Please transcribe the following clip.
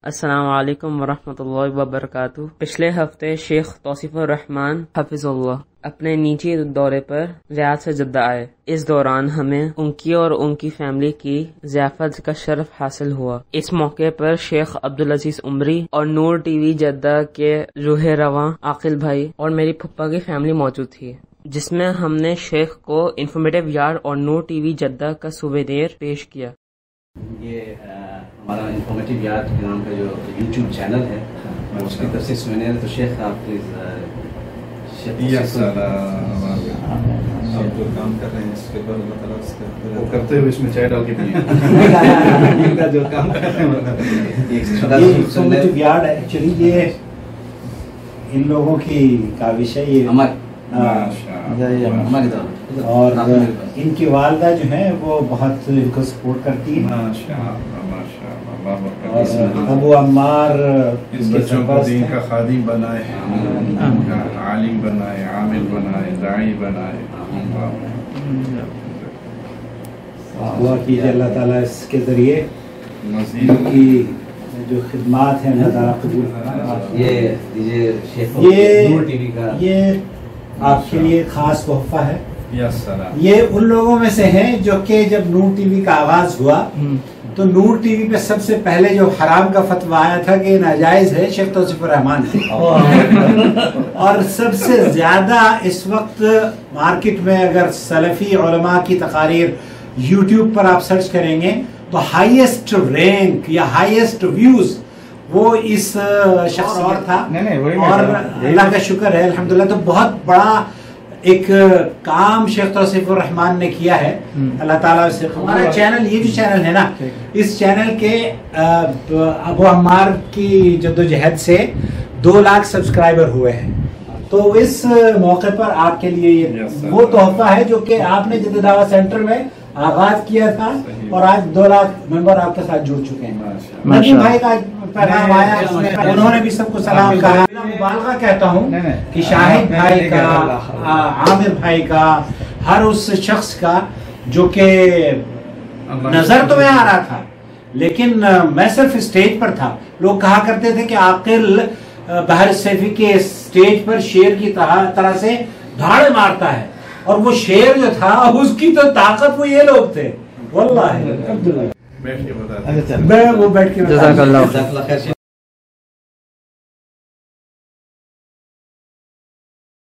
السلام علیکم ورحمۃ اللہ وبرکاتہ۔ پچھلے ہفتے شیخ توصیف الرحمان حفظ اللہ اپنے نجی دورے پر ریاض سے جدہ آئے۔ اس دوران ہمیں ان کی اور ان کی فیملی کی ضیافت کا شرف حاصل ہوا۔ اس موقع پر شیخ عبدالعزیز عمری اور نور ٹی وی جدہ کے روح رواں عاقل بھائی اور میری پھپھا کی فیملی موجود تھی، جس میں ہم نے شیخ کو انفارمیٹو یارڈ اور نور ٹی وی جدہ کا سووینیر پیش کیا۔ یہ ہمارا انفارمیٹو یارڈ کے نام کا جو یوٹیوب چینل ہے اس کی طرف سے سوینیر، تو شیخ آپ پلیز جو کام کر رہے ہیں اس کے اوپر اللہ تعالیٰ وہ کرتے ہوئے اس میں چائے ڈال کے پیے جو کام کر رہے ہیں انفارمیٹو یارڈ ایکچولی یہ ان لوگوں کی کاوش ہے، یہ اور ان کی والدہ جو ہیں وہ بہت ان کو سپورٹ کرتی ہیں، ابو عمار بچوں کو دین کا خادم بنائے، عالم بنائے، عامل بنائے، داعی بنائے۔ دعا کیجیے اللہ تعالیٰ اس کے ذریعے ان کی جو خدمات ہیں اللہ تعالیٰ قبول فرمائے۔ یہ آپ کے لیے خاص تحفہ ہے۔ یہ ان لوگوں میں سے ہیں جو کہ جب نور ٹی وی کا آغاز ہوا تو نور ٹی وی پہ سب سے پہلے جو حرام کا فتویٰ آیا تھا کہ ناجائز ہے، شیخ توصیف الرحمان تھے۔ اور سب سے زیادہ اس وقت مارکیٹ میں اگر سلفی علماء کی تقاریر یوٹیوب پر آپ سرچ کریں گے تو ہائیسٹ رینک یا ہائیسٹ ویوز وہ اس شخص اور تھا، اور اللہ کا شکر ہے الحمدللہ۔ تو بہت بڑا ایک کام شیخ توصیف الرحمان نے کیا ہے، اللہ تعالیٰ سے۔ ہمارا چینل، یہ جو چینل ہے نا، اس چینل کے ابو عمار کی جدوجہد سے 2 لاکھ سبسکرائبر ہوئے ہیں۔ تو اس موقع پر آپ کے لیے یہ وہ تحفہ ہے جو کہ آپ نے جدہ دعویٰ سینٹر میں آغاز کیا تھا، اور آج 2 لاکھ ممبر آپ کے ساتھ جڑ چکے ہیں۔ نبی بھائی کا پیغام آیا، انہوں نے بھی سب کو سلام کہا۔ مبالغہ کہتا ہوں کہ شاہد بھائی کا، عامر بھائی کا، ہر اس شخص کا جو کہ نظر تو میں آ رہا تھا لیکن میں صرف اسٹیج پر تھا۔ لوگ کہا کرتے تھے کہ عاقل بحر سیفی کے اسٹیج پر شیر کی طرح سے دھاڑے مارتا ہے، اور وہ شیر جو تھا اس کی تو طاقت وہ یہ لوگ تھے، واللہ بیٹھ کے بتا میں وہ بیٹھ کے